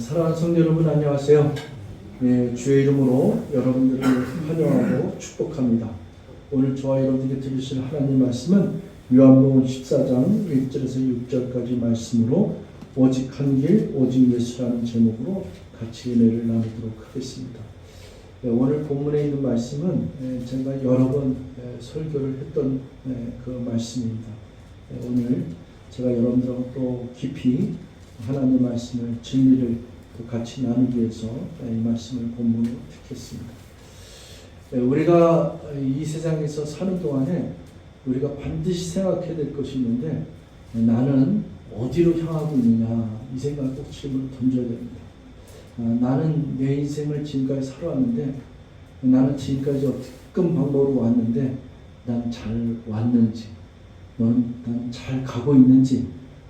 사랑하는 성도 여러분 안녕하세요. 주의 이름으로 여러분들을 환영하고 축복합니다. 오늘 저와 여러분들이 들으실 하나님 말씀은 요한복음 14장 1절에서 6절까지 말씀으로 오직 한 길 오직 예수라는 제목으로 같이 은혜를 나누도록 하겠습니다. 오늘 본문에 있는 말씀은 제가 여러 번 설교를 했던 그 말씀입니다. 오늘 제가 여러분들하고 또 깊이 하나님의 말씀을 진리를 같이 나누기 위해서 이 말씀을 본문으로 택했습니다. 우리가 이 세상에서 사는 동안에 우리가 반드시 생각해야 될 것이 있는데 나는 어디로 향하고 있느냐 이 생각을 꼭 질문을 던져야 됩니다. 나는 내 인생을 지금까지 살아왔는데 나는 지금까지 어떤 방법으로 왔는데 난 잘 왔는지 난 잘 가고 있는지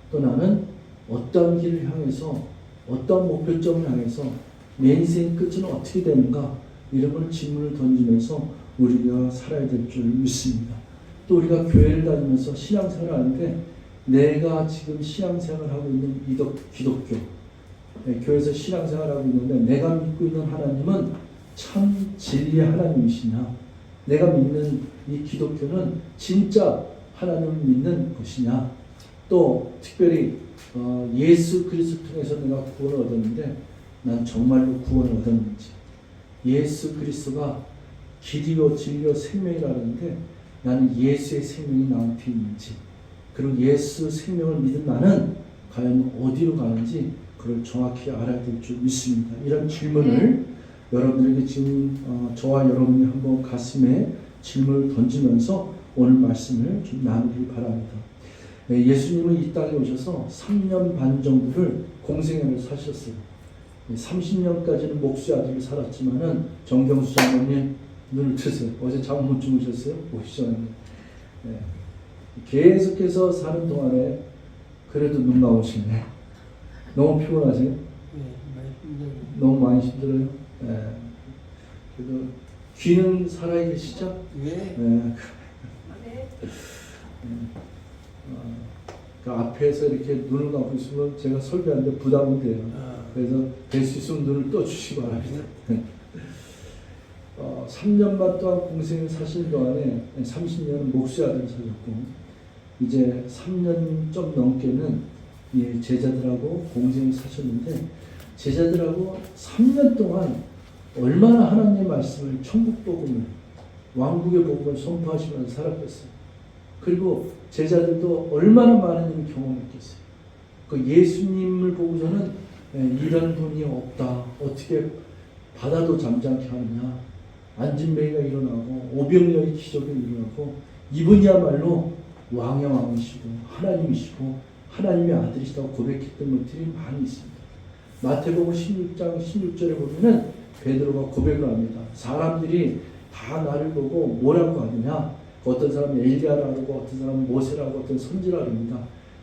또 나는 어떤 길을 향해서 어떤 목표점을 향해서 내 인생 끝은 어떻게 되는가 이런 걸 질문을 던지면서 우리가 살아야 될 줄 믿습니다. 또 우리가 교회를 다니면서 신앙생활을 하는데 내가 지금 신앙생활을 하고 있는 기독교 교회에서 신앙생활을 하고 있는데 내가 믿고 있는 하나님은 참 진리의 하나님이시냐 내가 믿는 이 기독교는 진짜 하나님을 믿는 것이냐 또 특별히 예수 그리스도 통해서 내가 구원을 얻었는데 난 정말로 구원을 얻었는지 예수 그리스도가 길이요 진리요 생명이라는데 나는 예수의 생명이 나한테 있는지 그리고 예수 생명을 믿은 나는 과연 어디로 가는지 그걸 정확히 알아야 될 줄 믿습니다. 이런 질문을 여러분들에게 지금 저와 여러분이 한번 가슴에 질문을 던지면서 오늘 말씀을 좀 나누길 바랍니다. 예수님은 이 땅에 오셔서 3년 반 정도를 공생애를 사셨어요. 30년까지는 목수의 아들을 살았지만은 정경수 장모님 눈을 뜨세요. 어제 잠 못 주무셨어요? 오시죠. 계속해서 사는 동안에 그래도 눈 감으시네. 너무 피곤하세요? 너무 많이 힘들어요? 그래도 귀는 살아계시죠? 그 앞에서 이렇게 눈을 감고 있으면 제가 설교하는데 부담이 돼요. 그래서 될 수 있으면 눈을 떠주시기 바랍니다. 3년 반 동안 공생을 사신 동안에 30년은 목수의 아들을 사셨고 이제 3년 좀 넘게는 제자들하고 공생을 사셨는데 제자들하고 3년 동안 얼마나 하나님의 말씀을 천국 복음을 왕국의 복음을 선포하시면서 살았겠어요. 그리고 제자들도 얼마나 많은 일을 경험했겠어요. 그 예수님을 보고서는 이런 분이 없다. 어떻게 바다도 잠잠케 하느냐. 안진뱅이가 일어나고 오병이어의 기적이 일어나고 이분이야말로 왕의 왕이시고 하나님이시고 하나님의 아들이시다고 고백했던 것들이 많이 있습니다. 마태복음 16장 16절에 보면은 베드로가 고백을 합니다. 사람들이 다 나를 보고 뭐라고 하느냐. 어떤 사람은 엘리야라고 어떤 사람은 모세라고 어떤 선지라고 합니다.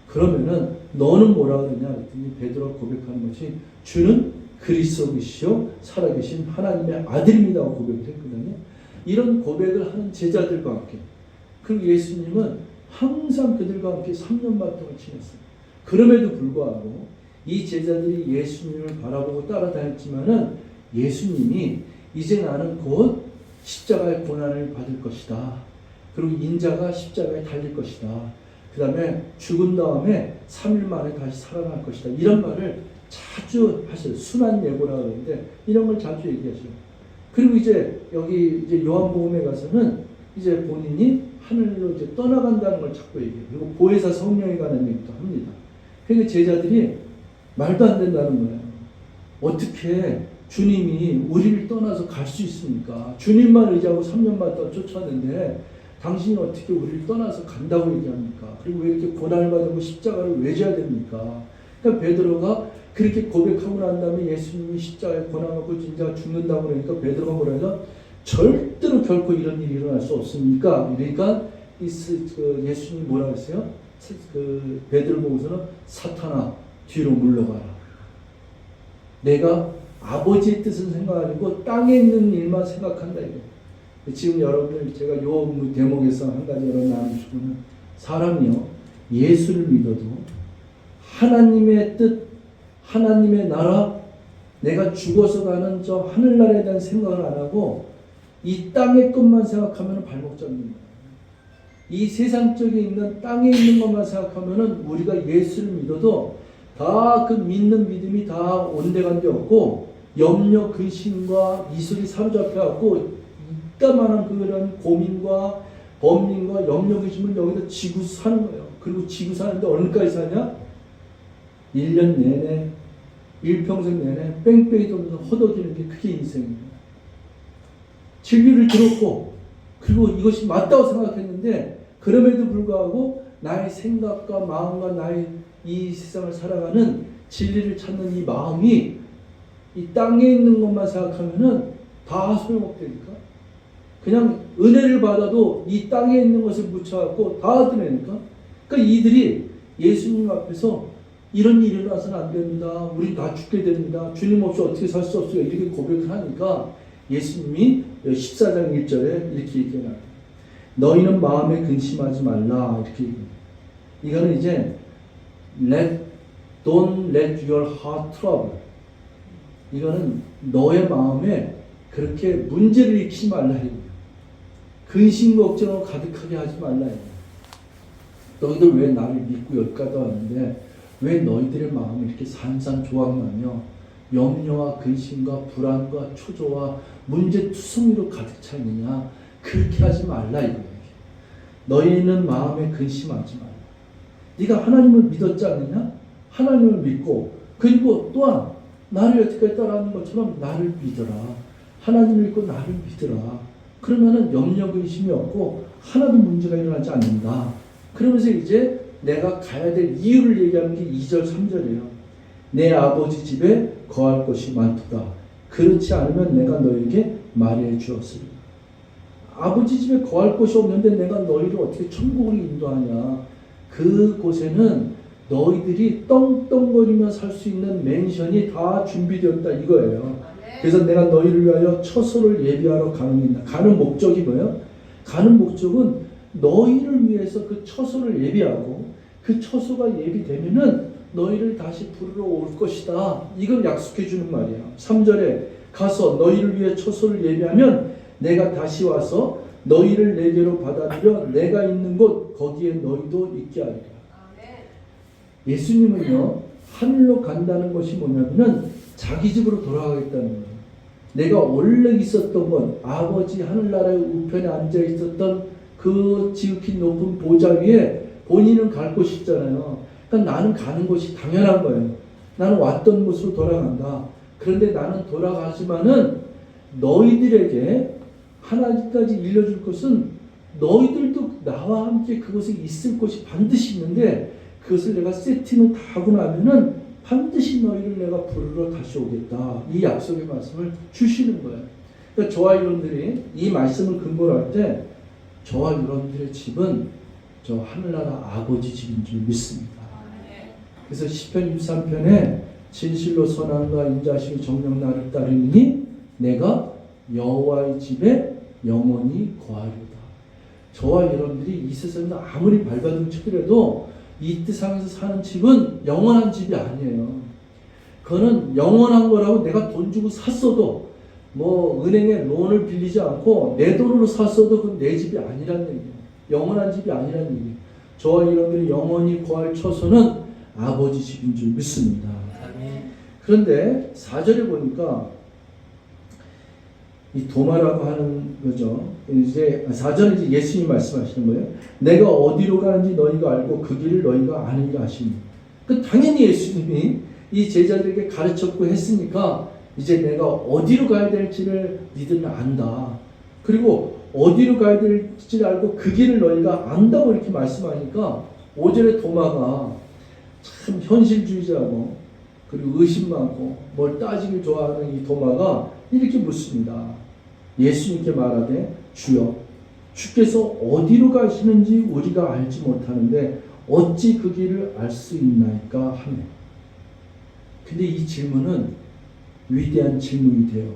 그러면은 너는 뭐라고 하느냐 했더니 베드로가 고백하는 것이 주는 그리스도이시요 살아계신 하나님의 아들입니다고 고백을 했거든요. 이런 고백을 하는 제자들과 함께 그리고 예수님은 항상 그들과 함께 3년 반 동안 지냈어요. 그럼에도 불구하고 이 제자들이 예수님을 바라보고 따라다녔지만은 예수님이 이제 나는 곧 십자가의 고난을 받을 것이다. 그리고 인자가 십자가에 달릴 것이다. 그 다음에 죽은 다음에 3일 만에 다시 살아날 것이다. 이런 말을 자주 하셔요. 순환 예고라고 하는데 이런 걸 자주 얘기하셔요. 그리고 이제 여기 이제 요한복음에 가서는 이제 본인이 하늘로 이제 떠나간다는 걸 자꾸 얘기해요. 그리고 보혜사 성령이 가는 얘기도 합니다. 그러니까 제자들이 말도 안 된다는 거예요. 어떻게 주님이 우리를 떠나서 갈 수 있습니까? 주님만 의지하고 3년 반 동안 쫓았는데 당신이 어떻게 우리를 떠나서 간다고 얘기합니까? 그리고 왜 이렇게 고난을 받고 십자가를 왜 져야 됩니까? 그러니까 베드로가 그렇게 고백하고 난 다음에 예수님이 십자가에 고난받고 진짜 죽는다고 그러니까 베드로가 뭐라 해서 절대로 결코 이런 일이 일어날 수 없습니까? 그러니까 예수님이 뭐라 했어요? 베드로 보고서는 사탄아 뒤로 물러가라. 내가 아버지의 뜻은 생각하고 땅에 있는 일만 생각한다 이거. 지금 여러분들 제가 요 대목에서 한 가지 여러분 나누시고는 사람이요 예수를 믿어도 하나님의 뜻, 하나님의 나라, 내가 죽어서 가는 저 하늘나라에 대한 생각을 안 하고 이 땅의 것만 생각하면 발목 잡는다. 이 세상적에 있는 땅에 있는 것만 생각하면 우리가 예수를 믿어도 다 그 믿는 믿음이 다 온데간데 없고 염려, 근심과 이슬이 사로잡혀갖고 이따만한 그런 고민과 범민과 염려, 근심을 여기다 지고 사는 거예요. 그리고 지고 사는데 얼마까지 사냐? 1년 내내, 일평생 내내 뺑뺑이 돌면서 허덕이는 게 그게 인생이에요. 진리를 들었고 그리고 이것이 맞다고 생각했는데 그럼에도 불구하고 나의 생각과 마음과 나의 이 세상을 살아가는 진리를 찾는 이 마음이 이 땅에 있는 것만 생각하면은 다 소용없다니까. 그냥 은혜를 받아도 이 땅에 있는 것을 묻혀갖고 다 드러내니까. 그러니까 이들이 예수님 앞에서 이런 일이 일어나서는 안 됩니다. 우린 다 죽게 됩니다. 주님 없이 어떻게 살 수 없어요. 이렇게 고백을 하니까 예수님이 14장 1절에 이렇게 얘기해요. 너희는 마음에 근심하지 말라. 이렇게 얘기해요. 이거는 이제 don't let your heart trouble. 이거는 너의 마음에 그렇게 문제를 일으키지 말라. 근심 걱정으로 가득하게 하지 말라. 너희들 왜 나를 믿고 여기까지 왔는데 왜 너희들의 마음이 이렇게 산산조각나며 염려와 근심과 불안과 초조와 문제투성이로 가득 차 있느냐. 그렇게 하지 말라 이거예요. 너희는 마음에 근심하지 말라. 네가 하나님을 믿었지 않느냐? 하나님을 믿고 그리고 또한 나를 여태까지 따라하는 것처럼 나를 믿어라. 하나님을 믿고 나를 믿어라. 그러면은 염려 근심이 없고 하나도 문제가 일어나지 않는다. 그러면서 이제 내가 가야 될 이유를 얘기하는 게 2절 3절이에요. 내 아버지 집에 거할 곳이 많도다. 그렇지 않으면 내가 너에게 말해 주었으리라. 아버지 집에 거할 곳이 없는데 내가 너희를 어떻게 천국으로 인도하냐. 그곳에는 너희들이 떵떵거리며 살 수 있는 맨션이 다 준비되었다 이거예요. 그래서 내가 너희를 위하여 처소를 예비하러 가는이다. 가는 목적이 뭐예요? 가는 목적은 너희를 위해서 그 처소를 예비하고 그 처소가 예비되면은 너희를 다시 부르러 올 것이다. 이걸 약속해 주는 말이야. 3절에 가서 너희를 위해 처소를 예비하면 내가 다시 와서 너희를 내게로 받아들여 내가 있는 곳 거기에 너희도 있게 하리라. 예수님은요 하늘로 간다는 것이 뭐냐면은 자기 집으로 돌아가겠다는 거예요. 내가 원래 있었던 건 아버지 하늘나라의 우편에 앉아 있었던 그 지극히 높은 보좌 위에 본인은 갈 곳이 있잖아요. 그러니까 나는 가는 곳이 당연한 거예요. 나는 왔던 곳으로 돌아간다. 그런데 나는 돌아가지만은 너희들에게 하나까지 일러줄 것은 너희들도 나와 함께 그곳에 있을 곳이 반드시 있는데 그것을 내가 세팅을 다 하고 나면은 반드시 너희를 내가 부르러 다시 오겠다. 이 약속의 말씀을 주시는 거예요. 그러니까 저와 여러분들이 이 말씀을 근거로 할 때 저와 여러분들의 집은 저 하늘나라 아버지 집인 줄 믿습니다. 그래서 시편 23편에 진실로 선함과 인자심이 정녕 나를 따르니 내가 여호와의 집에 영원히 거하리로다. 저와 여러분들이 이 세상에서 아무리 발버둥 치더라도 이 세상에서 사는 집은 영원한 집이 아니에요. 그거는 영원한 거라고 내가 돈 주고 샀어도 뭐 은행에 론을 빌리지 않고 내 돈으로 샀어도 그건 내 집이 아니란 얘기예요. 영원한 집이 아니란 얘기예요. 저와 여러분들이 영원히 거할 처소는 아버지 집인 줄 믿습니다. 그런데 4절에 보니까 이 도마라고 하는 거죠. 이제 4절에 이제 예수님이 말씀하시는 거예요. 내가 어디로 가는지 너희가 알고 그 길을 너희가 아느니라 하시니. 그 당연히 예수님이 이 제자들에게 가르쳤고 했으니까 이제 내가 어디로 가야 될지를 니들은 안다. 그리고 어디로 가야 될지를 알고 그 길을 너희가 안다고 이렇게 말씀하니까 5절에 도마가 참 현실주의자고 그리고 의심 많고 뭘 따지길 좋아하는 이 도마가 이렇게 묻습니다. 예수님께 말하되 주여 주께서 어디로 가시는지 우리가 알지 못하는데 어찌 그 길을 알 수 있나이까 하네. 근데 이 질문은 위대한 질문이 돼요.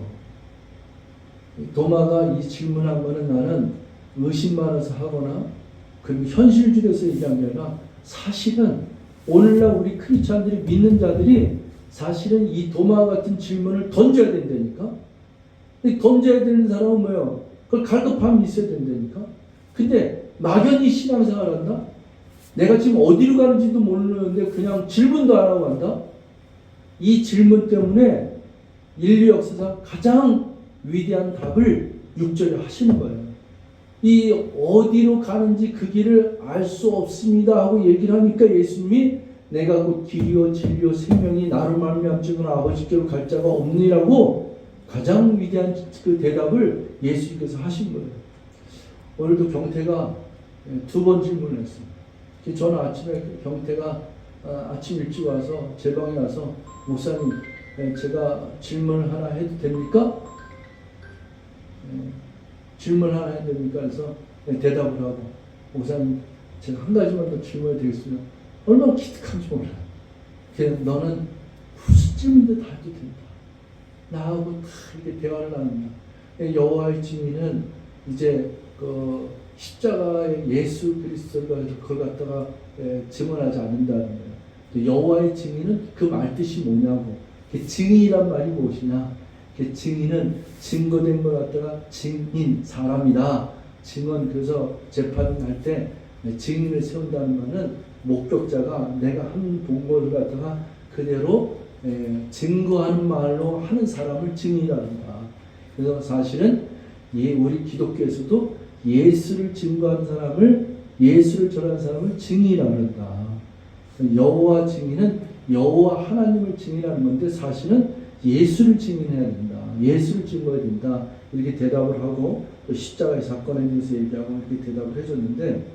도마가 이 질문한 거는 나는 의심 많아서 하거나 그리고 현실주의에서 얘기한 게 아니라 사실은 오늘날 우리 크리스찬들이 믿는 자들이 사실은 이 도마 같은 질문을 던져야 된다니까. 던져야 되는 사람은 뭐예요? 그걸 갈급함이 있어야 된다니까. 근데 막연히 신앙생활 한다? 내가 지금 어디로 가는지도 모르는데 그냥 질문도 안 하고 간다? 이 질문 때문에 인류 역사상 가장 위대한 답을 6절에 하시는 거예요. 이 어디로 가는지 그 길을 알 수 없습니다 하고 얘기를 하니까 예수님이 내가 곧 길이요 진리요 생명이 나로 말미암지는 아버지께로 갈 자가 없니라고 가장 위대한 그 대답을 예수님께서 하신 거예요. 오늘도 경태가 2번 질문을 했어요. 저는 아침에 경태가 아침 일찍 와서 제 방에 와서 목사님 제가 질문 하나 해도 됩니까? 질문 하나 해도 됩니까? 그래서 대답을 하고 목사님 제가 한 가지만 더 질문해도 되겠습니다. 얼마나 기특한지 몰라요. 그냥 너는 무슨 질문도 다 해도 된다. 나하고 다 이렇게 대화를 나눈다. 여호와의 증인은 이제 그 십자가의 예수 그리스도가 그걸 갖다가 증언하지 않는다는 거예요. 여호와의 증인은 그 말 뜻이 뭐냐고. 증인이란 말이 무엇이냐? 증인은 증거된 걸 갖다가 증인 사람이다. 증언 그래서 재판할 때 증인을 세운다는 말은 목격자가 내가 한 본거를 갖다가 그대로 증거하는 말로 하는 사람을 증인이라고 한다. 그래서 사실은 우리 기독교에서도 예수를 증거한 사람을 예수를 전한 사람을 증인이라고 한다. 여호와 증인은 여호와 하나님을 증인하는 건데 사실은 예수를 증인해야 된다. 예수를 증거해야 된다. 이렇게 대답을 하고 또 십자가의 사건에 대해서 얘기하고 이렇게 대답을 해줬는데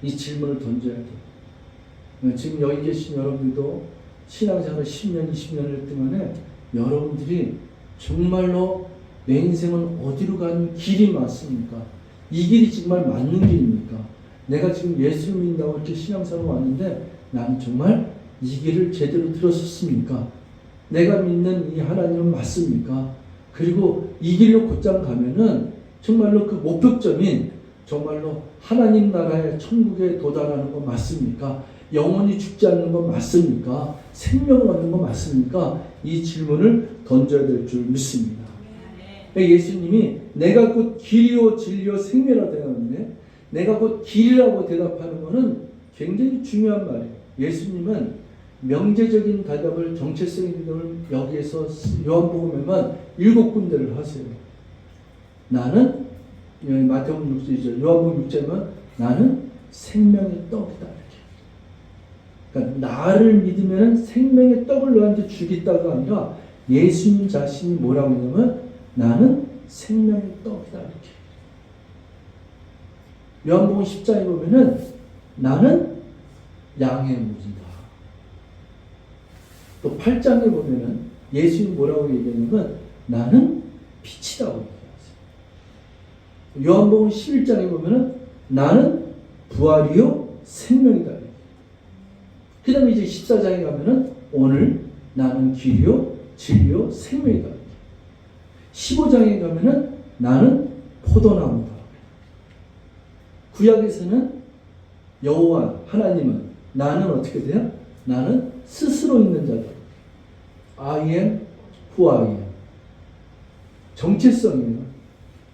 이 질문을 던져야 돼. 지금 여기 계신 여러분들도 신앙생활을 10년, 20년을 했던 간에 여러분들이 정말로 내 인생은 어디로 가는 길이 맞습니까? 이 길이 정말 맞는 길입니까? 내가 지금 예수를 믿는다고 이렇게 신앙생활을 왔는데 나는 정말 이 길을 제대로 들었었습니까? 내가 믿는 이 하나님은 맞습니까? 그리고 이 길로 곧장 가면은 정말로 그 목표점인 정말로 하나님 나라의 천국에 도달하는 거 맞습니까? 영원히 죽지 않는 거 맞습니까? 생명을 얻는 거 맞습니까? 이 질문을 던져야 될 줄 믿습니다. 예수님이 내가 곧 길이요 진리요 생명이라고 대답하는데 내가 곧 길이라고 대답하는 것은 굉장히 중요한 말이에요. 예수님은 명제적인 대답을 정체성의 대답을 여기에서 요한복음에만 7군데를 하세요. 나는 마태복음 6장이죠. 요한복음 6장이면 나는 생명의 떡이다. 그러니까 나를 믿으면 생명의 떡을 너한테 주겠다가 아니라 예수님 자신이 뭐라고 했냐면 나는 생명의 떡이다. 이렇게. 요한복음 10장에 보면은 나는 양의 무지다. 또 8장에 보면은 예수님 뭐라고 얘기하냐면 나는 빛이라고 얘기하세요. 요한복음 11장에 보면은 나는 부활이요 생명이다. 그 다음에 이제 14장에 가면은 오늘 나는 길이요 진리요 생명이다. 15장에 가면은 나는 포도나무다. 구약에서는 여호와 하나님은 나는 어떻게 돼요? 나는 스스로 있는 자다. I am who I am. 정체성이에요.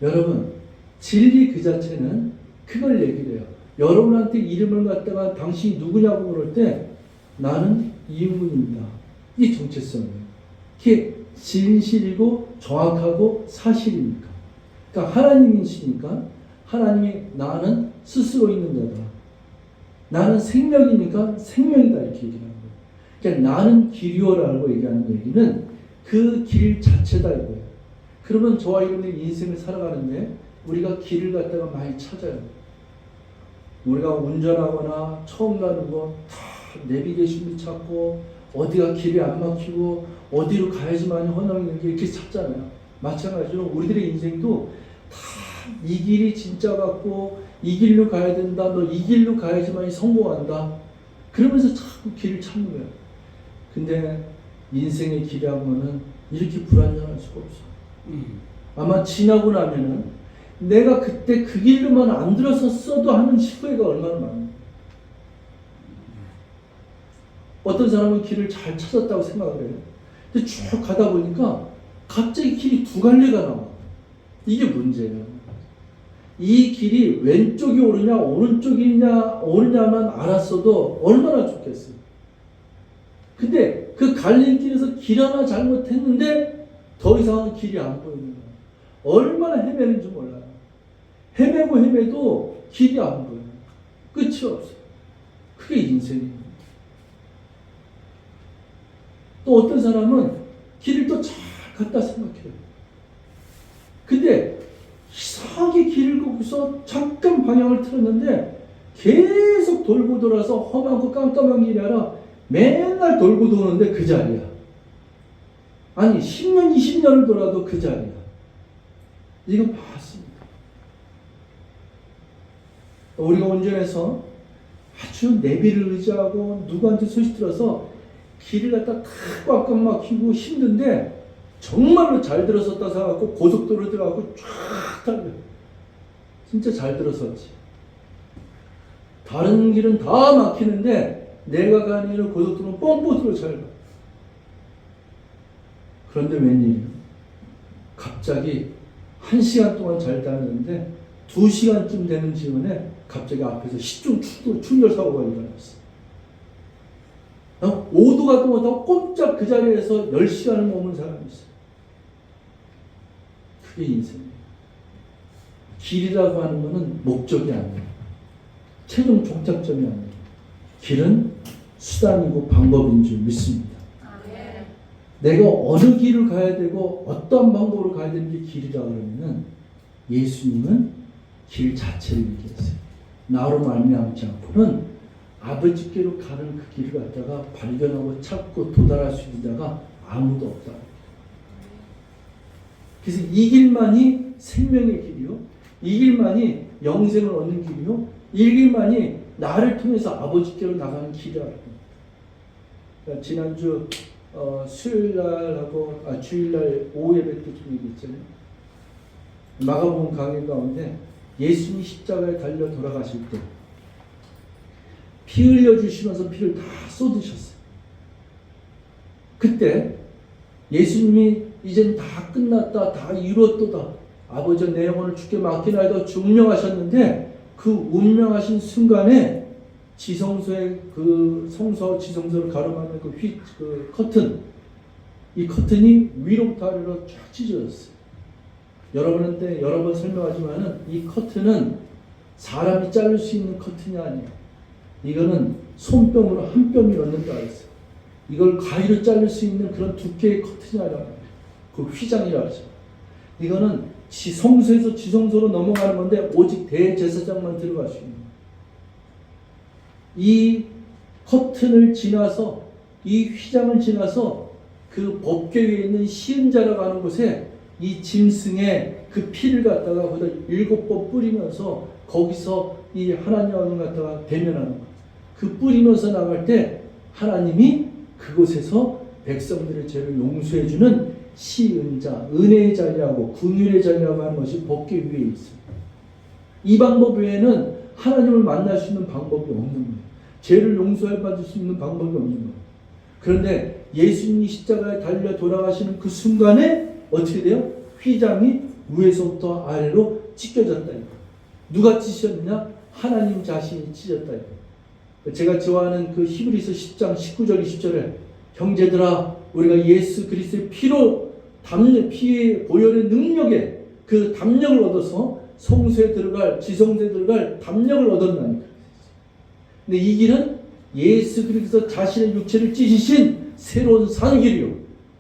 여러분 진리 그 자체는 그걸 얘기를 해요. 여러분한테 이름을 갖다가 당신이 누구냐고 그럴 때 나는 이문입니다. 이게 정체성이에요. 이게 진실이고 정확하고 사실입니까? 그러니까 하나님이시니까 하나님이 나는 스스로 있는 자다. 나는 생명이니까 생명이다 이렇게 얘기하는 거예요. 그러니까 나는 길이요라고 얘기하는 얘기는 그 길 자체다 이거예요. 그러면 저와 여러분의 인생을 살아가는데 우리가 길을 갖다가 많이 찾아요. 우리가 운전하거나 처음 가는 거 다 내비게이션도 찾고 어디가 길이 안 막히고 어디로 가야지만 헌하는 게 이렇게 찾잖아요. 마찬가지로 우리들의 인생도 다 이 길이 진짜 같고 이 길로 가야 된다. 너 이 길로 가야지만 성공한다. 그러면서 자꾸 길을 찾는 거예요. 근데 인생의 길이라는 거는 이렇게 불안정할 수가 없어. 아마 지나고 나면은 내가 그때 그 길로만 안 들었었어도 하는 후회가 얼마나 많아요. 어떤 사람은 길을 잘 찾았다고 생각을 해요. 근데 쭉 가다 보니까 갑자기 길이 두 갈래가 나와. 이게 문제예요. 이 길이 왼쪽이 옳으냐 오르냐만 알았어도 얼마나 좋겠어요. 근데 그 갈림길에서 길 하나 잘못했는데 더 이상은 길이 안 보이는 거예요. 얼마나 헤매는지 몰라요. 헤매도 길이 안 보여요. 끝이 없어요. 그게 인생이에요. 또 어떤 사람은 길을 또 잘 갔다 생각해요. 근데 이상하게 길을 걷고서 잠깐 방향을 틀었는데 계속 돌고 돌아서 험하고 깜깜한 길이 아니라 맨날 돌고 도는데 그 자리야. 아니 10년 20년을 돌아도 그 자리야. 이거 봤습니다. 우리가 운전해서 아주 내비를 의지하고 누구한테 소식 들어서 길을 갖다 꽉꽉 막히고 힘든데 정말로 잘 들어섰다 생각하고 고속도로 들어가고 쫙 달려. 진짜 잘 들어섰지. 다른 길은 다 막히는데 내가 가는 길은 고속도로는 뻥뻥으로 잘 가. 그런데 웬일이야? 갑자기 1시간 동안 잘 다녔는데 2시간쯤 되는 즈음에 갑자기 앞에서 시중 충돌 사고가 일어났어. 5도 가도 못하고 꼼짝 그 자리에서 10시간을 머문 사람이 있어. 그게 인생이에요. 길이라고 하는 것은 목적이 아니에요. 최종 종착점이 아니에요. 길은 수단이고 방법인 줄 믿습니다. 내가 어느 길을 가야 되고 어떤 방법으로 가야 되는 게 길이라고 그러면 예수님은 길 자체를 얘기했어요. 나로 말미암지 않고는 아버지께로 가는 그 길을 갖다가 발견하고 찾고 도달할 수 있는 자가 아무도 없다. 그래서 이 길만이 생명의 길이요. 이 길만이 영생을 얻는 길이요. 이 길만이 나를 통해서 아버지께로 나가는 길이라고 합니다. 그러니까 지난주 수요일날하고 주일날 오후 예배 때 좀 얘기했잖아요. 마가복음 강의 가운데 예수님이 십자가에 달려 돌아가실 때 피 흘려주시면서 피를 다 쏟으셨어요. 그때 예수님이 이젠 다 끝났다, 다 이루었도다, 아버지 내 영혼을 주께 맡기나이다 중명하셨는데 그 운명하신 순간에 지성소의 그 성소와 지성소를 가로막는 그 커튼, 이 커튼이 위로부터 아래로 쫙 찢어졌어요. 여러분한테 여러 번 설명하지만은 이 커튼은 사람이 자를 수 있는 커튼이 아니에요. 이거는 손뼉으로 한 뼘이 넣는다 했어요. 이걸 가위로 자를 수 있는 그런 두께의 커튼이 아니라 그 휘장이라고 하죠. 이거는 성소에서 지성소로 넘어가는 건데 오직 대제사장만 들어갈 수 있는 거예요. 이 커튼을 지나서 이 휘장을 지나서 그 법궤 위에 있는 시은자라고 하는 곳에 이 짐승의 그 피를 갖다가 거기다 7번 뿌리면서 거기서 이 하나님을 갖다가 대면하는 거예요. 그 뿌리면서 나갈 때 하나님이 그곳에서 백성들의 죄를 용서해주는 시은자, 은혜의 자리라고 긍휼의 자리라고 하는 것이 법궤 위에 있습니다. 이 방법 외에는 하나님을 만날 수 있는 방법이 없는 거예요. 죄를 용서받을 수 있는 방법이 없는 거예요. 그런데 예수님이 십자가에 달려 돌아가시는 그 순간에 어떻게 돼요? 휘장이 위에서부터 아래로 찢겨졌다. 누가 찢었느냐? 하나님 자신이 찢었다. 제가 좋아하는 그 히브리서 10장 19절 20절에 형제들아 우리가 예수 그리스도의 피로 피의 보혈의 능력에 그 담력을 얻어서 성소에 들어갈 지성소에 들어갈 담력을 얻었나니. 근데 이 길은 예수 그리스도 자신의 육체를 찢으신 새로운 산 길이요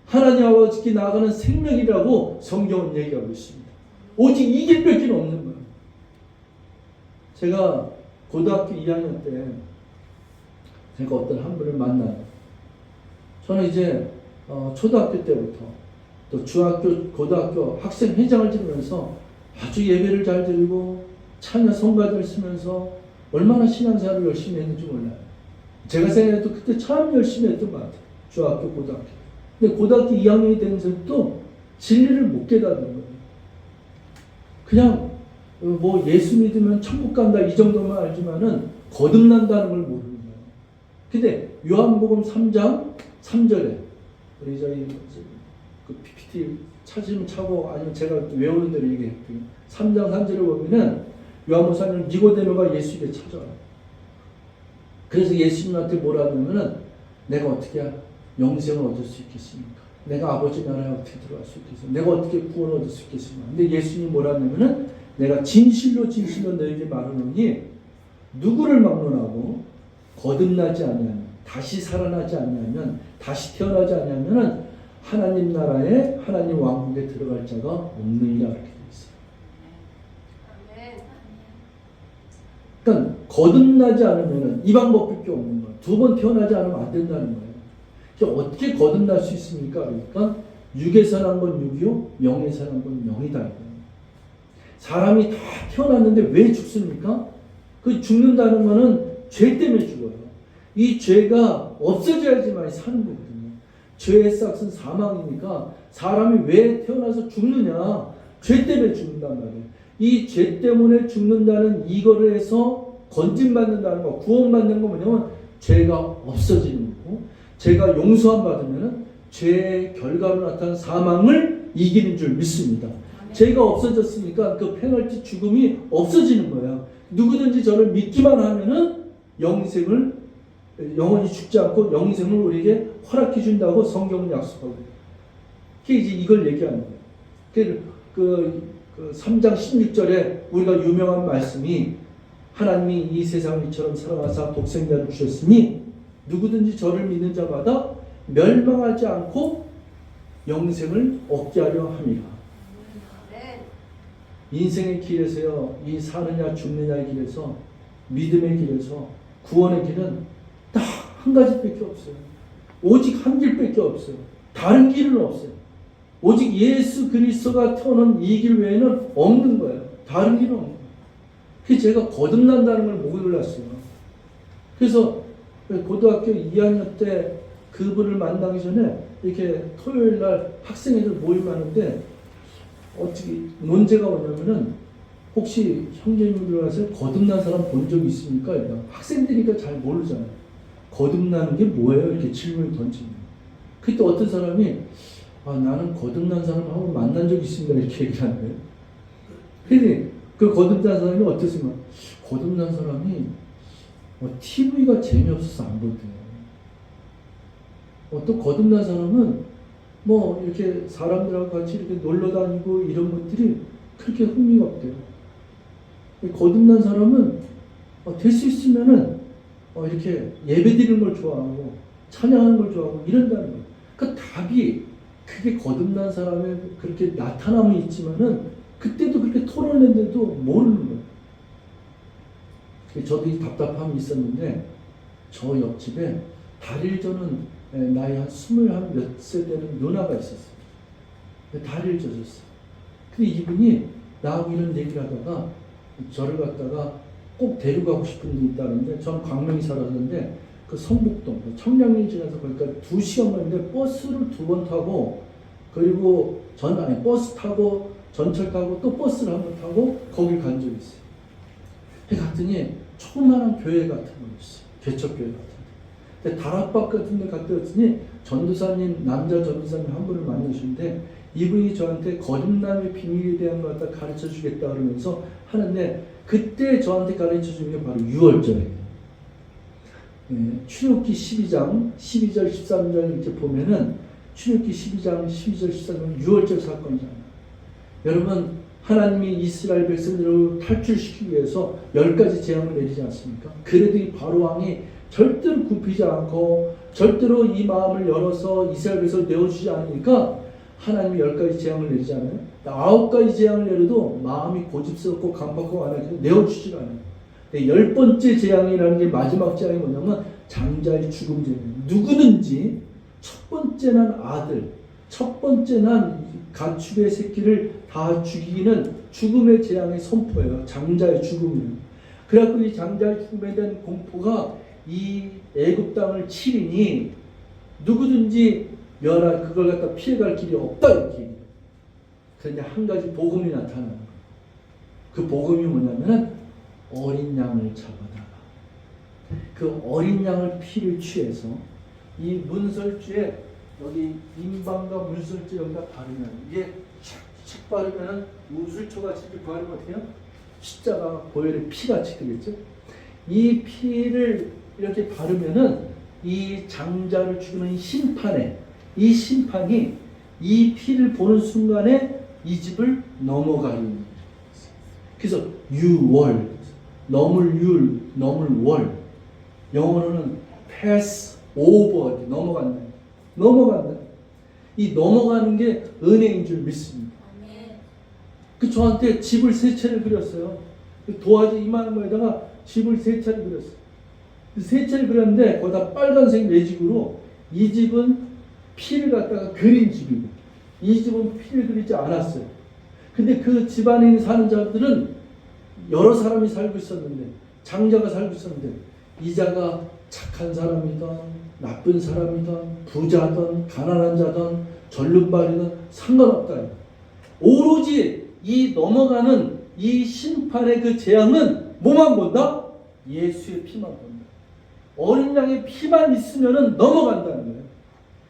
하나님 아버지께 나아가는 생명이라고 성경은 얘기하고 있습니다. 오직 이 길밖에 없는 거예요. 제가 고등학교 2학년 때 제가 어떤 한 분을 만나요. 저는 이제 초등학교 때부터 또 중학교, 고등학교 학생 회장을 지내면서 아주 예배를 잘 드리고 찬양 성가를 쓰면서 얼마나 신앙생활을 열심히 했는지 몰라요. 제가 생각해도 그때 참 열심히 했던 것 같아요. 중학교, 고등학교. 근데 고등학교 2학년이 되면서도 진리를 못 깨닫는 거예요. 그냥 뭐 예수 믿으면 천국 간다 이 정도만 알지만은 거듭난다는 걸 모르는 거예요. 근데 요한복음 3장 3절에 우리 저희 그 PPT 찾으면 차고 아니면 제가 외우는 대로 얘기할게요. 3장 3절에 보면은 요한복음 3장 니고데모가 예수에게 찾아와요. 그래서 예수님한테 뭐라 하냐면은 내가 어떻게 영생을 얻을 수 있겠습니까? 내가 아버지 나라에 어떻게 들어갈 수 있겠습니까? 내가 어떻게 구원을 얻을 수 있겠습니까? 근데 예수님이 뭐라 하냐면은 내가 진실로 진실로 너에게 말하노니 누구를 막론하고 거듭나지 아니하면 다시 살아나지 아니하면 다시 태어나지 아니하면은 하나님 나라에 하나님 왕국에 들어갈 자가 없느니라 이렇게 되어 있어요. 그러니까 거듭나지 않으면은 이 방법밖에 없는 거예요. 두 번 태어나지 않으면 안 된다는 거예요. 어떻게 거듭날 수 있습니까? 그러니까 육에서 난 건 육이요, 영에서 난 건 영이다. 사람이 다 태어났는데 왜 죽습니까? 그 죽는다는 거는 죄 때문에 죽어요. 이 죄가 없어져야지만 사는 거거든요. 죄의 싹은 사망이니까 사람이 왜 태어나서 죽느냐? 죄 때문에 죽는단 말이에요. 이 죄 때문에 죽는다는 이거를 해서 건진받는다는 거, 구원받는 거 뭐냐면 죄가 없어지는 거고, 죄가 용서함 받으면 죄의 결과로 나타난 사망을 이기는 줄 믿습니다. 죄가 없어졌으니까 그 페널티 죽음이 없어지는 거예요. 누구든지 저를 믿기만 하면은 영생을 영원히 죽지 않고 영생을 우리에게 허락해 준다고 성경은 약속하고 있어요. 이게 이제 이걸 얘기하는 거예요. 그 3장 16절에 우리가 유명한 말씀이 하나님이 이 세상을 이처럼 사랑하사 독생자를 주셨으니 누구든지 저를 믿는 자마다 멸망하지 않고 영생을 얻게 하려 함이라. 인생의 길에서요, 이 사느냐 죽느냐의 길에서, 믿음의 길에서, 구원의 길은 딱 한 가지밖에 없어요. 오직 한 길밖에 없어요. 다른 길은 없어요. 오직 예수 그리스도가 터는 이 길 외에는 없는 거예요. 다른 길은 없는 거예요. 그래서 제가 거듭난다는 걸 목을 놨어요. 그래서 고등학교 2학년 때 그분을 만나기 전에 이렇게 토요일 날 학생회들 모임하는데 어떻게 논제가 뭐냐면은 혹시 형제님들 와서 거듭난 사람 본 적 있습니까? 학생들이니까 잘 모르잖아요. 거듭나는 게 뭐예요? 이렇게 질문을 던집니다. 그때 어떤 사람이 나는 거듭난 사람하고 만난 적 있습니다. 이렇게 얘기를 하는 거예요. 근데 그 거듭난 사람이 어떻습니까? 거듭난 사람이 TV가 재미없어서 안 보대요. 또 거듭난 사람은 이렇게 사람들하고 같이 이렇게 놀러 다니고 이런 것들이 그렇게 흥미가 없대요. 거듭난 사람은 될 수 있으면은 이렇게 예배 드리는 걸 좋아하고 찬양하는 걸 좋아하고 이런다는 거예요. 그러니까 답이 그게 거듭난 사람의 그렇게 나타남이 있지만은 그때도 그렇게 토론했는데도 모르는 거예요. 저도 이 답답함이 있었는데 저 옆집에 다리를 저는 나이 한 20몇 세 되는 누나가 있었어요. 다리를 젖었어요. 근데 이분이 나하고 이런 얘기를 하다가 저를 갖다가 꼭 데려가고 싶은 데 있다는데 저는 광명에 살았는데 그 성북동 청량리 지나서 거기까지 2시간 걸리는데 버스를 2번 타고 그리고 버스 타고 전철 타고 또 버스를 한 번 타고 거길 간 적이 있어요. 갔더니 조그마한 교회 같은 거였어요. 개척교회 같은 데. 근데 다락방 같은 데 갔다 왔더니 전도사님, 남자 전도사님 한 분을 만나시는데 이분이 저한테 거듭남의 비밀에 대한 걸 갖다 가르쳐 주겠다 그러면서 하는데 그때 저한테 가르쳐 준 게 바로 6월절이에요. 출애굽기 12장 12절 13절 이렇게 보면은 출애굽기 12장 12절 13절 6월절 사건이잖아요. 여러분 하나님이 이스라엘 백성들을 탈출시키기 위해서 10가지 재앙을 내리지 않습니까? 그래도 이 바로왕이 절대로 굽히지 않고 절대로 이 마음을 열어서 이스라엘 백성을 내어주지 않으니까 하나님이 10가지 재앙을 내리지 않아요. 9가지 재앙을 내려도 마음이 고집스럽고 강박하고 안 하니까 내어주지 않아요. 10번째 재앙이라는 게 마지막 재앙이 뭐냐면 장자의 죽음 재앙이에요. 누구든지 첫 번째 난 아들, 첫 번째 난 가축의 새끼를 다 죽이는 죽음의 재앙의 선포예요. 장자의 죽음이에요. 그래갖고 이 장자의 죽음에 대한 공포가 이 애굽 땅을 치리니 누구든지 그걸 갖다 피해갈 길이 없다 이렇게 얘기해요. 그런데 한 가지 복음이 나타나는 거예요. 그 복음이 뭐냐면 어린 양을 잡아다가 그 어린 양을 피를 취해서 이 문설주에 여기 인방과 문설주 여기다 바르면 이게 착착 바르면 우슬초같이 이렇게 바르면 어떻게 해요? 십자가 보혈의 피같이 되겠죠? 이 피를 이렇게 바르면은 이 장자를 죽이는 심판에 이 심판이 이 피를 보는 순간에 이 집을 넘어가는 그래서 유월 넘을 율 넘을 월 영어로는 pass over 넘어간다. 이 넘어가는 게 은혜인 줄 믿습니다. 그 저한테 집을 세 채를 그렸어요. 도화지 이만한 거에다가 집을 세 채를 그렸어요. 세 채를 그렸는데 거기다 빨간색 매직으로 이 집은 피를 갖다가 그린 집이고 이 집은 피를 그리지 않았어요. 근데 그 집안에 사는 자들은 여러 사람이 살고 있었는데 장자가 살고 있었는데 이자가 착한 사람이든 나쁜 사람이든 부자든 가난한 자든 절름발이든 상관없다. 오로지 이 넘어가는 이 심판의 그 재앙은 뭐만 본다? 예수의 피만 본다. 어린 양의 피만 있으면 넘어간다는 거예요.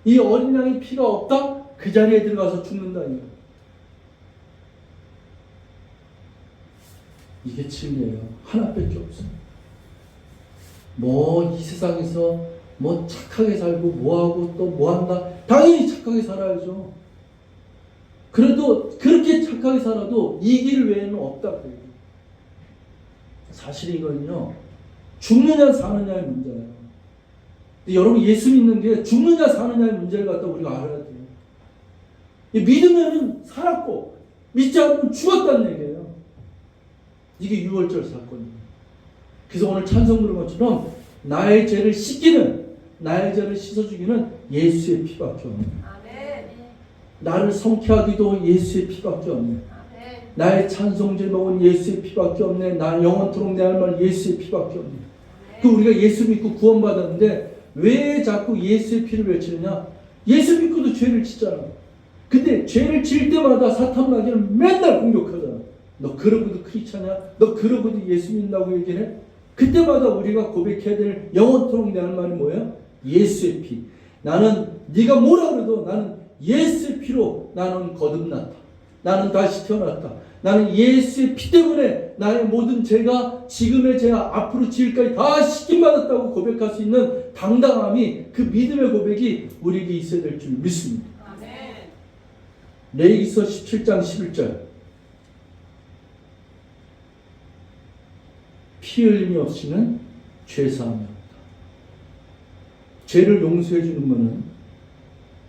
이 어린 양의 피가 없다? 그 자리에 들어가서 죽는다는 거예요. 이게 진리예요. 하나밖에 없어요. 뭐 이 세상에서 뭐 착하게 살고 뭐하고 또 뭐한다. 당연히 착하게 살아야죠. 그래도 그렇게 착하게 살아도 이 길 외에는 없다. 사실 이거는요. 죽느냐 사느냐의 문제예요. 여러분 예수 믿는 게 죽느냐 사느냐의 문제를 갖다 우리가 알아야 돼요. 믿으면 살았고 믿지 않으면 죽었다는 얘기예요. 이게 유월절 사건이에요. 그래서 오늘 찬송 부른 것처럼 나의 죄를 씻기는 나의 죄를 씻어주기는 예수의 피밖에 없네. 나를 성쾌하기도 예수의 피밖에 없네. 나의 찬송 제목은 예수의 피밖에 없네. 나 영원토록 내 할 말 예수의 피밖에 없네. 그 우리가 예수 믿고 구원받았는데 왜 자꾸 예수의 피를 외치느냐? 예수 믿고도 죄를 짓잖아. 근데 죄를 질 때마다 사탄 마귀는 맨날 공격하잖아. 너 그러고도 크리스찬이야? 너 그러고도 예수 믿는다고 얘기해? 그때마다 우리가 고백해야 될 영원토록 내 할 말이 뭐예요? 예수의 피. 나는 네가 뭐라 그래도 나는 예수의 피로 나는 거듭났다. 나는 다시 태어났다. 나는 예수의 피 때문에 나의 모든 죄가 지금의 죄와 앞으로 지을까지 다 씻김받았다고 고백할 수 있는 당당함이 그 믿음의 고백이 우리에게 있어야 될 줄 믿습니다. 레위기서 17장 11절 피 흘림이 없이는 죄사함이 없다. 죄를 용서해 주는 것은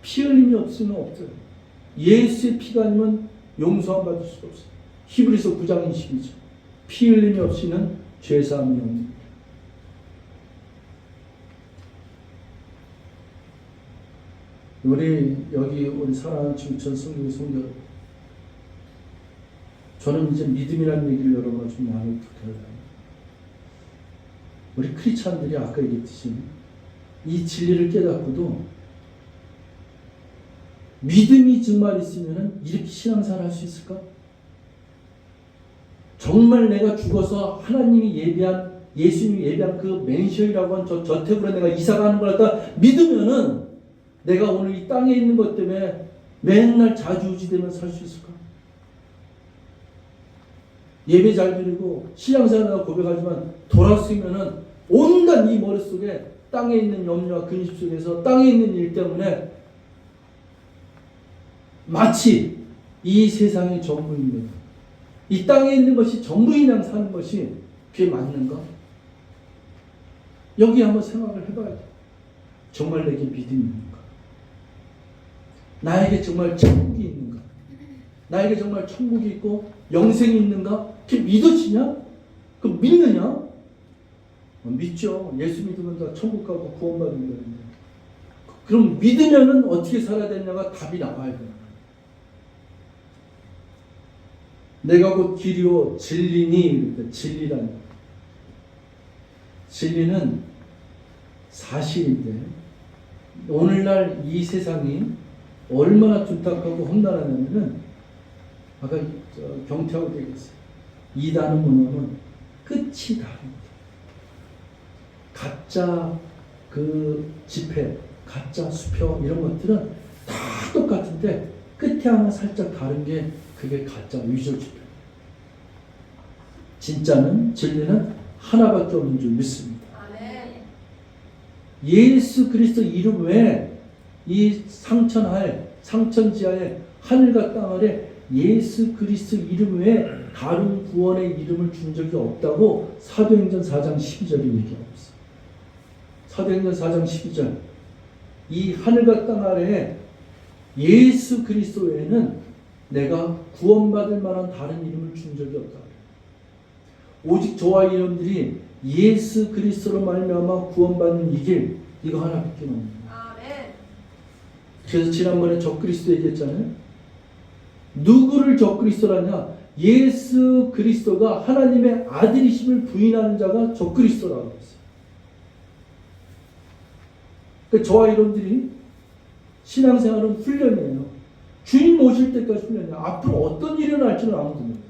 피 흘림이 없으면 없어요. 예수의 피가 아니면 용서함 받을 수가 없어요. 히브리서 9장 22절 피 흘림이 없이는 죄사함이 없는 우리 사랑하는 지구촌 성교 성도 저는 이제 믿음이라는 얘기를 여러분과 좀 나누고 싶어요. 우리 크리스찬들이 아까 얘기했듯이 이 진리를 깨닫고도 믿음이 정말 있으면 이렇게 신앙생활 할 수 있을까? 정말 내가 죽어서 하나님이 예비한 예수님이 예비한 그 맨션이라고 한 저 저택으로 내가 이사가는 걸 갖다 믿으면은 내가 오늘 이 땅에 있는 것 때문에 맨날 자주우지되면서 살 수 있을까? 예배 잘 드리고 신앙생활하고 고백하지만 돌아서면은 온갖 이 머릿속에 땅에 있는 염려와 근심 속에서 땅에 있는 일 때문에 마치 이 세상이 전부인 거예요. 이 땅에 있는 것이 전부인양 사는 것이 그게 맞는가? 여기 한번 생각을 해봐야 돼. 정말 내게 믿음이 있는가? 나에게 정말 천국이 있는가? 나에게 정말 천국이 있고 영생이 있는가? 그게 믿어지냐? 그 믿느냐? 믿죠. 예수 믿으면 다 천국 가고 구원받는 거예요. 그럼 믿으면은 어떻게 살아야 되냐가 답이 나와야 돼요. 내가 곧 길이요 진리니 그러니까 진리란 진리는 사실인데 오늘날 이 세상이 얼마나 둔탁하고 험난하냐면은 아까 경태하고 되겠어요. 이단은 뭐냐면 끝이 다릅니다. 가짜 그 집회, 가짜 수표 이런 것들은 다 똑같은데 끝에 하나 살짝 다른 게 그게 가짜 위조 집회. 진짜는 진리는 하나밖에 없는 줄 믿습니다. 예수 그리스도 이름 외에 이 상천 지하에 하늘과 땅 아래 예수 그리스도 이름 외에 다른 구원의 이름을 준 적이 없다고 사도행전 4장 12절에 얘기하고 있어요. 사도행전 4장 12절. 이 하늘과 땅 아래에 예수 그리스도 외에는 내가 구원받을 만한 다른 이름을 준 적이 없다. 오직 저와 여러분들이 예수 그리스도로 말미암아 구원받는 이 길, 이거 하나밖에 없습니다. 그래서 지난번에 적그리스도 얘기했잖아요. 누구를 적그리스도라냐? 예수 그리스도가 하나님의 아들이심을 부인하는 자가 적그리스도라고 했어요. 그러니까 저와 여러분들이 신앙생활은 훈련이에요. 주님 오실 때까지 훈련이에요. 앞으로 어떤 일이 일어날지는 아무도 몰라요.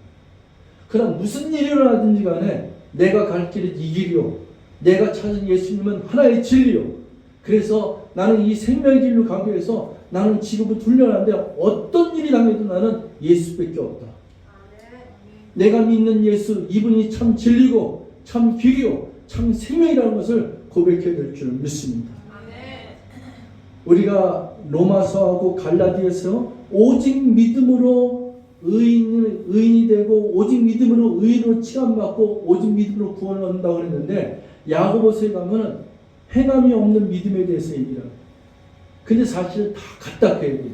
그러나 무슨 일이 일어나든지 간에 내가 갈 길은 이 길이요. 내가 찾은 예수님은 하나의 진리요. 그래서 나는 이 생명의 길로 가기 위해서 나는 지금부터 훈련하는데 어떤 일이 당해도 나는 예수밖에 없다. 내가 믿는 예수, 이분이 참 진리고 참 길이요 참 생명이라는 것을 고백해야 될 줄 믿습니다. 우리가 로마서하고 갈라디아서 오직 믿음으로 의인이 되고 오직 믿음으로 의인으로 칭함받고 오직 믿음으로 구원을 얻는다고 그랬는데 야고보서에 가면은 행함이 없는 믿음에 대해서 얘기를 해요. 근데 사실 다 같다 그 얘기예요.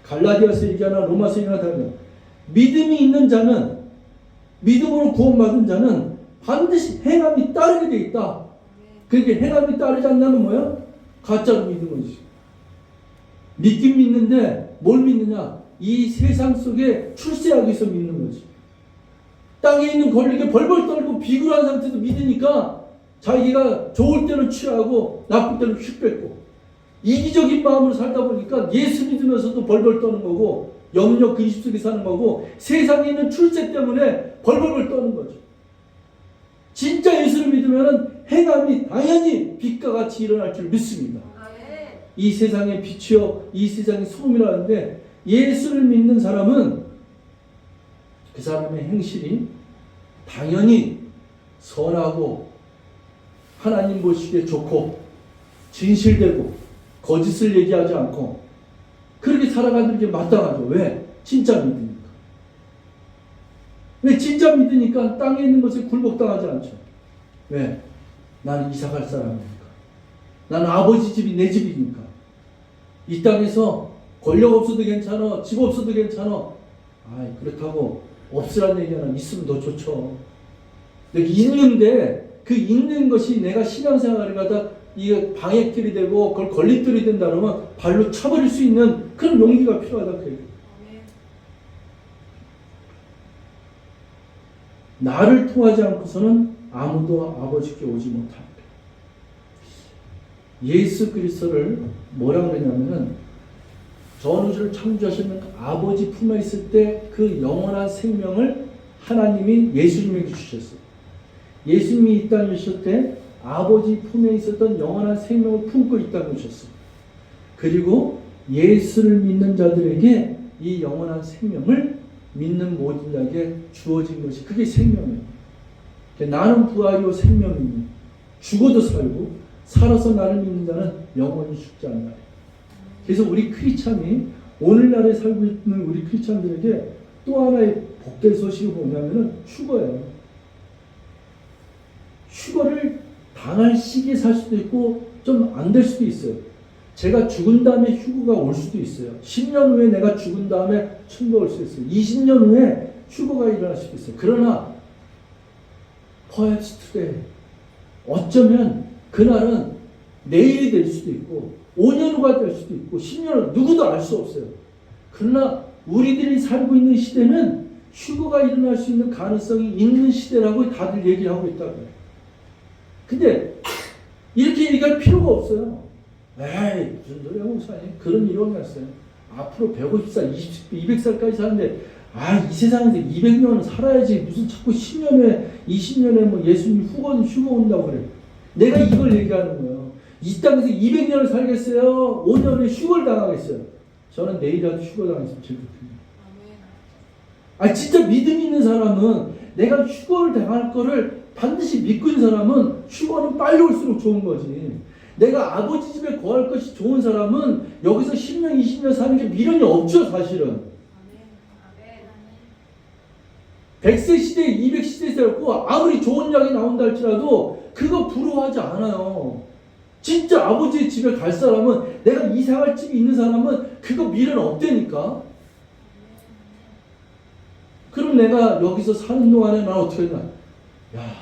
갈라디아서 얘기하나 로마서 얘기하나 다르다. 믿음이 있는 자는 믿음으로 구원받은 자는 반드시 행함이 따르게 돼 있다. 그러니까 행함이 따르지 않냐면 뭐야? 가짜로 믿는 거지. 믿긴 믿는데 뭘 믿느냐? 이 세상 속에 출세하기 위해서 믿는 거지. 땅에 있는 권력에 벌벌 떨고 비굴한 상태도 믿으니까 자기가 좋을 때는 취하고 나쁠 때는 휙 뺏고 이기적인 마음으로 살다 보니까 예수 믿으면서도 벌벌 떠는 거고 염려 근심 속에 사는 거고 세상에 있는 출세 때문에 벌벌 떠는 거죠. 진짜 예수를 믿으면 행함이 당연히 빛과 같이 일어날 줄 믿습니다. 이 세상의 빛이요 이 세상의 소금이라는데 예수를 믿는 사람은 그 사람의 행실이 당연히 선하고 하나님 보시기에 좋고 진실되고 거짓을 얘기하지 않고 그렇게 살아가는 게 마땅하죠. 왜? 진짜 믿으니까. 왜? 진짜 믿으니까 땅에 있는 것에 굴복당하지 않죠. 왜? 나는 이사갈 사람이니까. 나는 아버지 집이 내 집이니까. 이 땅에서 권력 없어도 괜찮아. 집 없어도 괜찮아. 그렇다고 없으란 얘기 하나 있으면 더 좋죠. 근데 있는데 그 있는 것이 내가 신앙생활을 가다 이게 방해길이 되고 그걸 걸림돌이 된다 그러면 발로 차버릴 수 있는 그런 용기가 필요하다 그 얘기예요. 나를 통하지 않고서는 아무도 아버지께 오지 못합니다. 예수 그리스도를 뭐라고 그러냐면은 전 우주를 창조하시는 아버지 품에 있을 때 그 영원한 생명을 하나님이 예수님에게 주셨어요. 예수님이 이 땅에 오실 때 아버지 품에 있었던 영원한 생명을 품고 이 땅에 오셨어요. 그리고 예수를 믿는 자들에게 이 영원한 생명을 믿는 모든 자에게 주어진 것이 그게 생명이에요. 나는 부활이요 생명이니 죽어도 살고 살아서 나를 믿는 자는 영원히 죽지 않는다. 그래서 우리 크리스찬이 오늘날에 살고 있는 우리 크리스찬들에게 또 하나의 복된 소식이 뭐냐면은 휴거예요. 휴거를 당할 시기에 살 수도 있고 좀 안 될 수도 있어요. 제가 죽은 다음에 휴거가 올 수도 있어요. 10년 후에 내가 죽은 다음에 천국가 올 수 있어요. 20년 후에 휴거가 일어날 수도 있어요. 그러나 perhaps today 어쩌면 그날은 내일이 될 수도 있고 5년 후가 될 수도 있고 10년 후 누구도 알 수 없어요. 그러나 우리들이 살고 있는 시대는 휴거가 일어날 수 있는 가능성이 있는 시대라고 다들 얘기하고 있다고요. 근데 이렇게 얘기할 필요가 없어요. 에이 무슨 소리야 목사님. 그런 일이 없어요. 앞으로 150살, 200살까지 사는데 이 세상에서 200년은 살아야지 무슨 자꾸 10년에 20년에 뭐 예수님 휴거 온다고 그래. 내가 이걸 얘기하는 거예요. 이 땅에서 200년을 살겠어요? 5년에 휴거를 당하겠어요? 저는 내일이라도 휴거 당했으면 제일 좋겠네요. 아, 진짜 믿음 있는 사람은 내가 휴거를 당할 거를 반드시 믿고 있는 사람은 휴거는 빨리 올수록 좋은 거지. 내가 아버지 집에 거할 것이 좋은 사람은 여기서 10년, 20년 사는 게 미련이 없죠, 사실은. 100세 시대에 200시대에 살고 아무리 좋은 약이 나온다 할지라도 그거 부러워하지 않아요. 진짜 아버지의 집에 갈 사람은, 내가 이사갈 집이 있는 사람은 그거 미련 없다니까. 그럼 내가 여기서 사는 동안에 난 어떻게 했나? 야,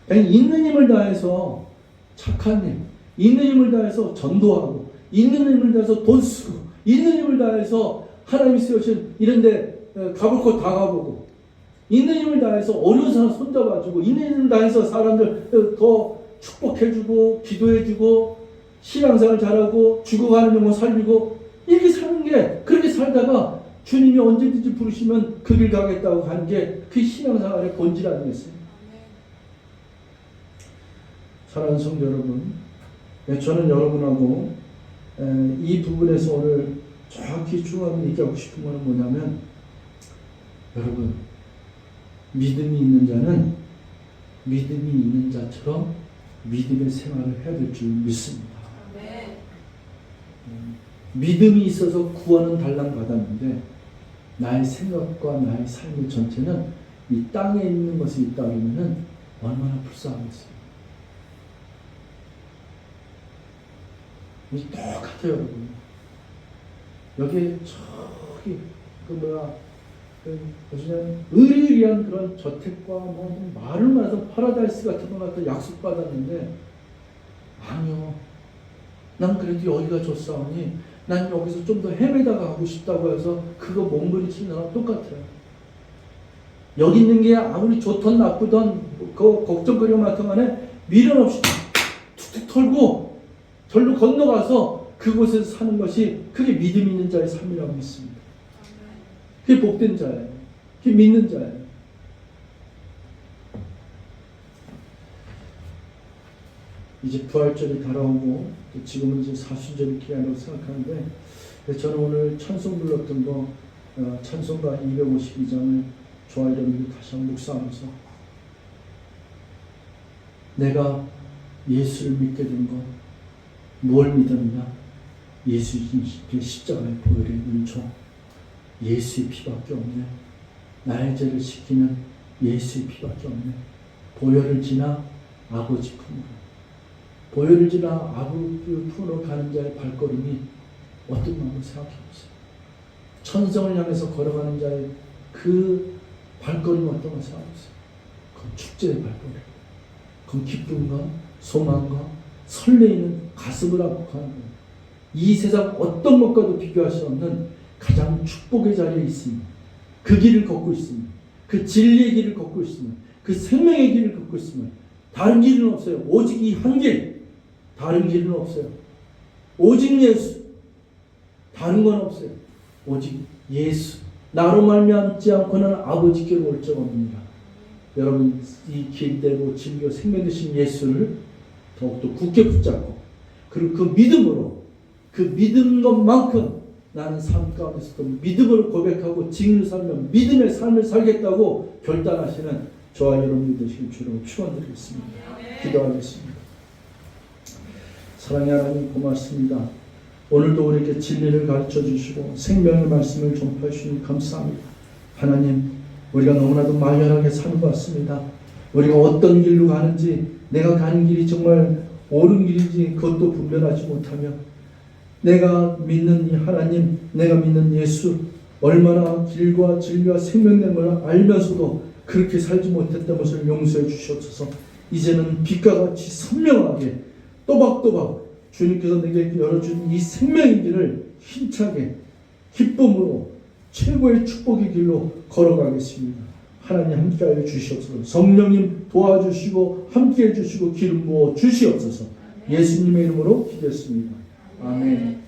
그냥 있는 힘을 다해서 착한 일, 있는 힘을 다해서 전도하고, 있는 힘을 다해서 돈 쓰고, 있는 힘을 다해서 하나님이 쓰신 이런데 가볼 거 다 가보고, 있는 힘을 다해서 어려운 사람 손잡아주고, 있는 힘을 다해서 사람들 더 축복해주고, 기도해주고, 신앙생활 잘하고, 죽어가는 영혼 살리고, 이렇게 사는 게, 그렇게 살다가 주님이 언제든지 부르시면 그 길 가겠다고 하는 게 그 신앙생활의 본질 아니겠어요? 사랑하는 성도 여러분, 저는 여러분하고 이 부분에서 오늘 정확히 중요하게 얘기하고 싶은 것은 뭐냐면, 여러분, 믿음이 있는 자는 믿음이 있는 자처럼 믿음의 생활을 해야 될 줄 믿습니다. 믿음이 있어서 구원은 달랑 받았는데 나의 생각과 나의 삶의 전체는 이 땅에 있는 것이 있다 그러면은 얼마나 불쌍하겠어요. 똑같아요, 여러분. 여기 저기 그냥 의리의리한 그런 저택과 뭐 말을 말해서 파라다이스 같은 거 갖다 약속 받았는데, 아니요, 난 그래도 여기가 좋사오니 난 여기서 좀 더 헤매다가 가고 싶다고 해서 그거 몸부림치는 거랑 똑같아요. 여기 있는 게 아무리 좋던 나쁘던 그 걱정거리가 많던 간에 미련 없이 툭툭 털고 절로 건너가서 그곳에서 사는 것이, 그게 믿음 있는 자의 삶이라고 믿습니다. 그게 복된 자예요. 그게 믿는 자예요. 이제 부활절이 다가오고 지금은 이제 사순절 기간이라고 생각하는데, 저는 오늘 찬송 불렀던 거 찬송가 252장을 저와 여러분들이 다시 한번 묵상하면서, 내가 예수를 믿게 된 것 뭘 믿었냐? 예수의 십자가의 보혈의 은총, 예수의 피밖에 없네. 나의 죄를 씻기는 예수의 피밖에 없네. 보혈을 지나 아버지 품으로, 보혈을 지나 아버지 품으로 가는 자의 발걸음이 어떤 마음으로 생각해보세요. 천성을 향해서 걸어가는 자의 그 발걸음이 어떤 걸 생각해보세요. 그건 축제의 발걸음, 그건 기쁨과 소망과 설레이는 가슴을 아프하는 거예요. 이 세상 어떤 것과도 비교할 수 없는 가장 축복의 자리에 있으며, 그 길을 걷고 있으며, 그 진리의 길을 걷고 있으며, 그 생명의 길을 걷고 있으며, 다른 길은 없어요. 오직 이 한 길, 다른 길은 없어요. 오직 예수, 다른 건 없어요. 오직 예수, 나로 말미암지 않고는 아버지께로 올 적 없느니라. 여러분, 이 길대로 진리와 생명 되신 예수를 더욱더 굳게 붙잡고, 그리고 그 믿음으로, 그 믿은 것만큼 나는 삶 가운데서도 믿음으로 고백하고 증인으로 살면 믿음의 삶을 살겠다고 결단하시는 저와 여러분들 되시길 주로 축원드리겠습니다. 기도하겠습니다. 사랑의 하나님, 고맙습니다. 오늘도 우리에게 진리를 가르쳐 주시고 생명의 말씀을 전파해 주시니 감사합니다. 하나님, 우리가 너무나도 말년하게 사는 것 같습니다. 우리가 어떤 길로 가는지, 내가 가는 길이 정말 옳은 길인지 그것도 분별하지 못하며, 내가 믿는 이 하나님, 내가 믿는 예수, 얼마나 길과 진리와 생명된 걸 알면서도 그렇게 살지 못했던 것을 용서해 주시옵소서. 이제는 빛과 같이 선명하게 또박또박 주님께서 내게 열어준 이 생명의 길을 힘차게 기쁨으로 최고의 축복의 길로 걸어가겠습니다. 하나님 함께하여 주시옵소서. 성령님 도와주시고 함께해 주시고 기름 부어 주시옵소서. 예수님의 이름으로 기도했습니다. 아멘.